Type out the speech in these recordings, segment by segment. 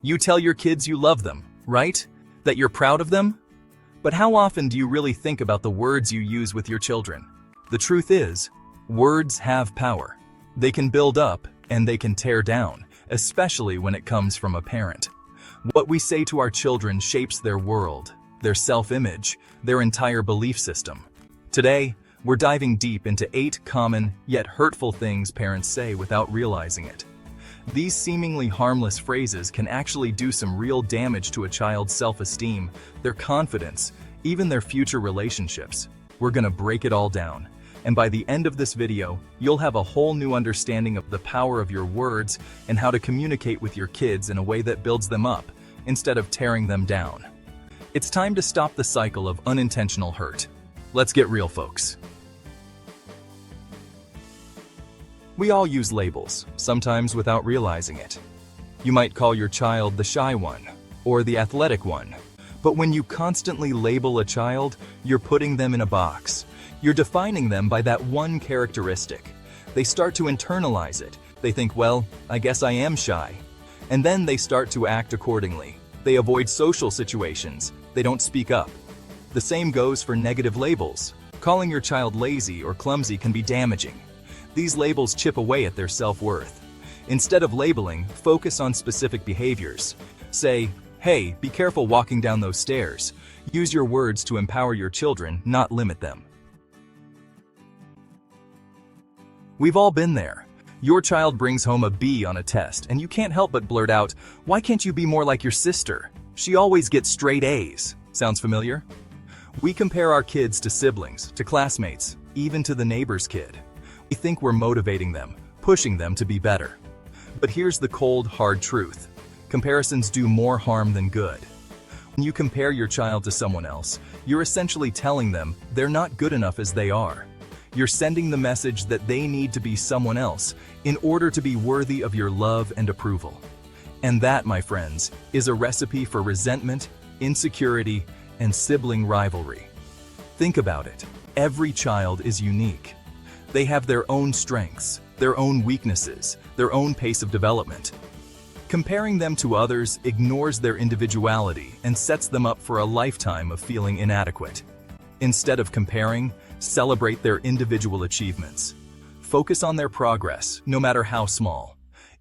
You tell your kids you love them, right? That you're proud of them? But how often do you really think about the words you use with your children? The truth is, words have power. They can build up and they can tear down, especially when it comes from a parent. What we say to our children shapes their world, their self-image, their entire belief system. Today, we're diving deep into 8 common yet hurtful things parents say without realizing it. These seemingly harmless phrases can actually do some real damage to a child's self-esteem, their confidence, even their future relationships. We're gonna break it all down. And by the end of this video, you'll have a whole new understanding of the power of your words and how to communicate with your kids in a way that builds them up, instead of tearing them down. It's time to stop the cycle of unintentional hurt. Let's get real, folks. We all use labels, sometimes without realizing it. You might call your child the shy one, or the athletic one. But when you constantly label a child, you're putting them in a box. You're defining them by that one characteristic. They start to internalize it. They think, well, I guess I am shy. And then they start to act accordingly. They avoid social situations. They don't speak up. The same goes for negative labels. Calling your child lazy or clumsy can be damaging. These labels chip away at their self-worth. Instead of labeling, focus on specific behaviors. Say, hey, be careful walking down those stairs. Use your words to empower your children, not limit them. We've all been there. Your child brings home a B on a test, and you can't help but blurt out, "Why can't you be more like your sister? She always gets straight A's." Sounds familiar? We compare our kids to siblings, to classmates, even to the neighbor's kid. We think we're motivating them, pushing them to be better. But here's the cold, hard truth. Comparisons do more harm than good. When you compare your child to someone else, you're essentially telling them they're not good enough as they are. You're sending the message that they need to be someone else in order to be worthy of your love and approval. And that, my friends, is a recipe for resentment, insecurity, and sibling rivalry. Think about it. Every child is unique. They have their own strengths, their own weaknesses, their own pace of development. Comparing them to others ignores their individuality and sets them up for a lifetime of feeling inadequate. Instead of comparing, celebrate their individual achievements. Focus on their progress, no matter how small.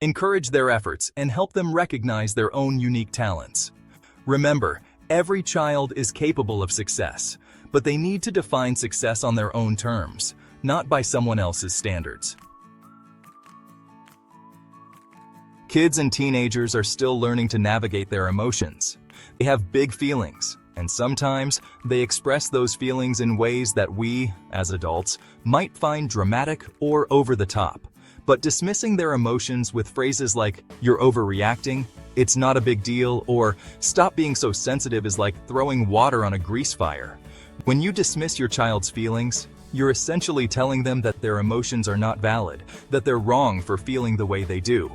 Encourage their efforts and help them recognize their own unique talents. Remember, every child is capable of success, but they need to define success on their own terms, not by someone else's standards. Kids and teenagers are still learning to navigate their emotions. They have big feelings, and sometimes they express those feelings in ways that we, as adults, might find dramatic or over the top. But dismissing their emotions with phrases like, "You're overreacting," "It's not a big deal," or "Stop being so sensitive" is like throwing water on a grease fire. When you dismiss your child's feelings, you're essentially telling them that their emotions are not valid, that they're wrong for feeling the way they do.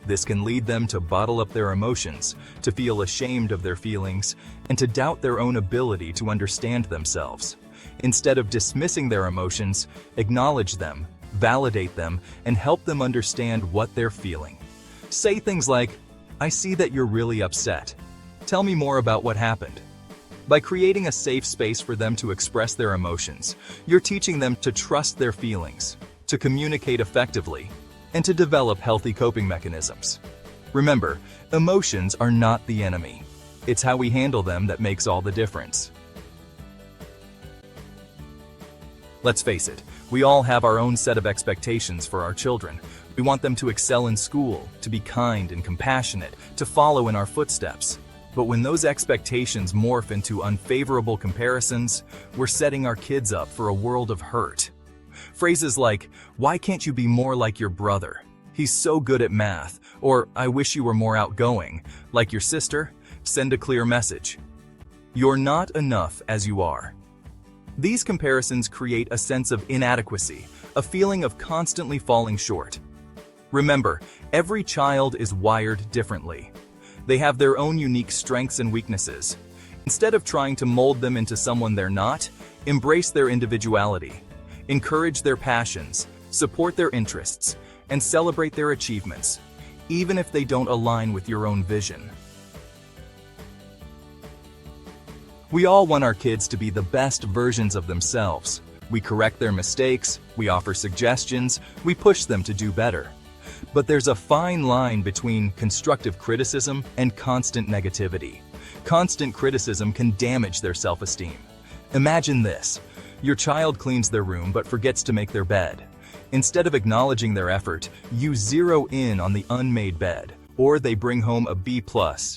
This can lead them to bottle up their emotions, to feel ashamed of their feelings, and to doubt their own ability to understand themselves. Instead of dismissing their emotions, acknowledge them, validate them, and help them understand what they're feeling. Say things like, "I see that you're really upset. Tell me more about what happened." By creating a safe space for them to express their emotions, you're teaching them to trust their feelings, to communicate effectively, and to develop healthy coping mechanisms. Remember, emotions are not the enemy. It's how we handle them that makes all the difference. Let's face it, we all have our own set of expectations for our children. We want them to excel in school, to be kind and compassionate, to follow in our footsteps. But when those expectations morph into unfavorable comparisons, we're setting our kids up for a world of hurt. Phrases like, "Why can't you be more like your brother? He's so good at math," or "I wish you were more outgoing, like your sister," send a clear message. You're not enough as you are. These comparisons create a sense of inadequacy, a feeling of constantly falling short. Remember, every child is wired differently. They have their own unique strengths and weaknesses. Instead of trying to mold them into someone they're not, embrace their individuality. Encourage their passions, support their interests, and celebrate their achievements, even if they don't align with your own vision. We all want our kids to be the best versions of themselves. We correct their mistakes, we offer suggestions, we push them to do better. But there's a fine line between constructive criticism and constant negativity. Constant criticism can damage their self-esteem. Imagine this. Your child cleans their room but forgets to make their bed. Instead of acknowledging their effort, you zero in on the unmade bed, or they bring home a B+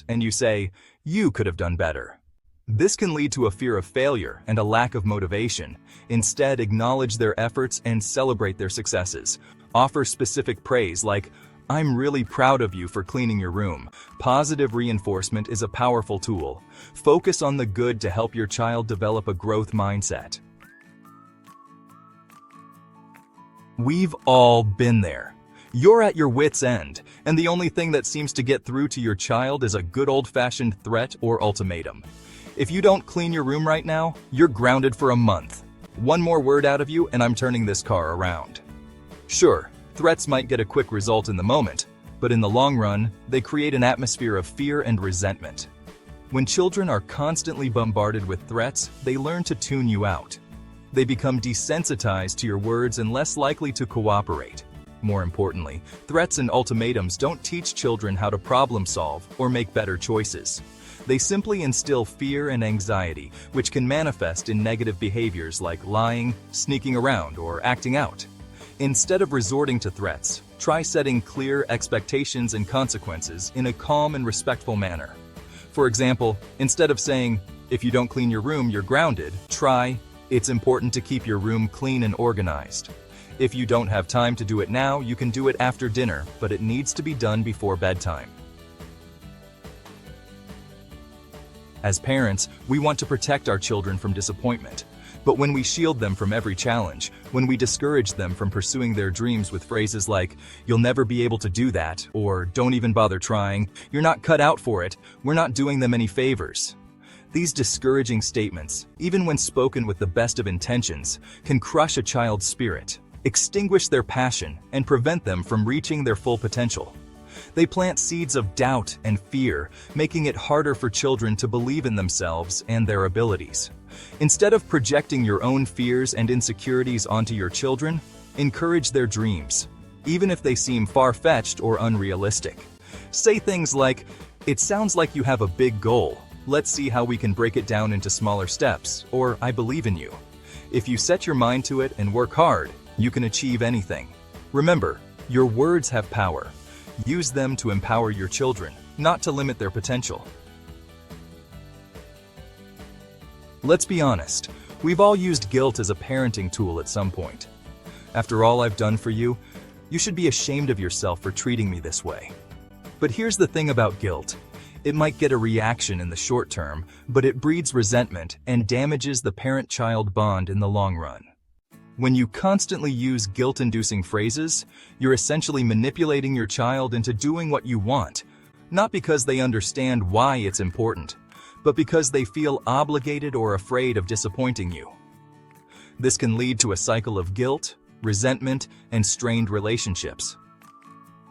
and you say, "You could have done better." This can lead to a fear of failure and a lack of motivation. Instead, acknowledge their efforts and celebrate their successes. Offer specific praise like, "I'm really proud of you for cleaning your room." Positive reinforcement is a powerful tool. Focus on the good to help your child develop a growth mindset. We've all been there. You're at your wit's end, and the only thing that seems to get through to your child is a good old-fashioned threat or ultimatum. If you don't clean your room right now, you're grounded for a month. One more word out of you and I'm turning this car around. Sure, threats might get a quick result in the moment, but in the long run, they create an atmosphere of fear and resentment. When children are constantly bombarded with threats, they learn to tune you out. They become desensitized to your words and less likely to cooperate. More importantly, threats and ultimatums don't teach children how to problem solve or make better choices. They simply instill fear and anxiety, which can manifest in negative behaviors like lying, sneaking around, or acting out. Instead of resorting to threats, try setting clear expectations and consequences in a calm and respectful manner. For example, instead of saying, "If you don't clean your room, you're grounded," try, "It's important to keep your room clean and organized. If you don't have time to do it now, you can do it after dinner, but it needs to be done before bedtime." As parents, we want to protect our children from disappointment. But when we shield them from every challenge, when we discourage them from pursuing their dreams with phrases like, "You'll never be able to do that," or "Don't even bother trying," "You're not cut out for it," "We're not doing them any favors." These discouraging statements, even when spoken with the best of intentions, can crush a child's spirit, extinguish their passion, and prevent them from reaching their full potential. They plant seeds of doubt and fear, making it harder for children to believe in themselves and their abilities. Instead of projecting your own fears and insecurities onto your children, encourage their dreams, even if they seem far-fetched or unrealistic. Say things like, "It sounds like you have a big goal. Let's see how we can break it down into smaller steps," or "I believe in you. If you set your mind to it and work hard, you can achieve anything." Remember, your words have power. Use them to empower your children, not to limit their potential. Let's be honest, we've all used guilt as a parenting tool at some point. "After all I've done for you, you should be ashamed of yourself for treating me this way." But here's the thing about guilt. It might get a reaction in the short term, but it breeds resentment and damages the parent-child bond in the long run. When you constantly use guilt-inducing phrases, you're essentially manipulating your child into doing what you want, not because they understand why it's important, but because they feel obligated or afraid of disappointing you. This can lead to a cycle of guilt, resentment, and strained relationships.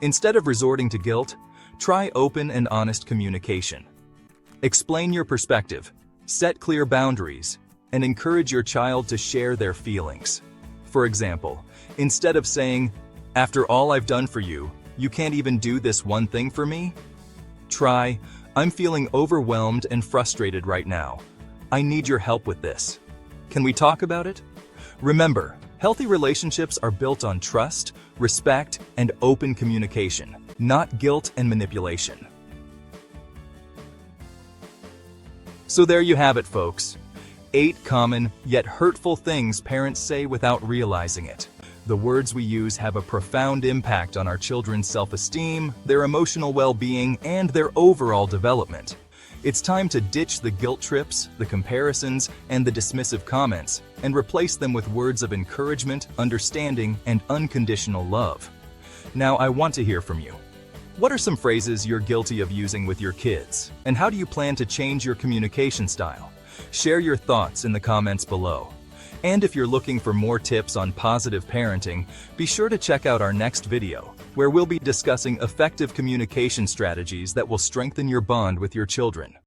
Instead of resorting to guilt, try open and honest communication. Explain your perspective, set clear boundaries, and encourage your child to share their feelings. For example, instead of saying, "After all I've done for you, you can't even do this one thing for me?" Try, "I'm feeling overwhelmed and frustrated right now. I need your help with this. Can we talk about it?" Remember, healthy relationships are built on trust, respect, and open communication, not guilt and manipulation. So there you have it, folks. 8 common, yet hurtful things parents say without realizing it. The words we use have a profound impact on our children's self-esteem, their emotional well-being, and their overall development. It's time to ditch the guilt trips, the comparisons, and the dismissive comments, and replace them with words of encouragement, understanding, and unconditional love. Now, I want to hear from you. What are some phrases you're guilty of using with your kids? And how do you plan to change your communication style? Share your thoughts in the comments below. And if you're looking for more tips on positive parenting, be sure to check out our next video, where we'll be discussing effective communication strategies that will strengthen your bond with your children.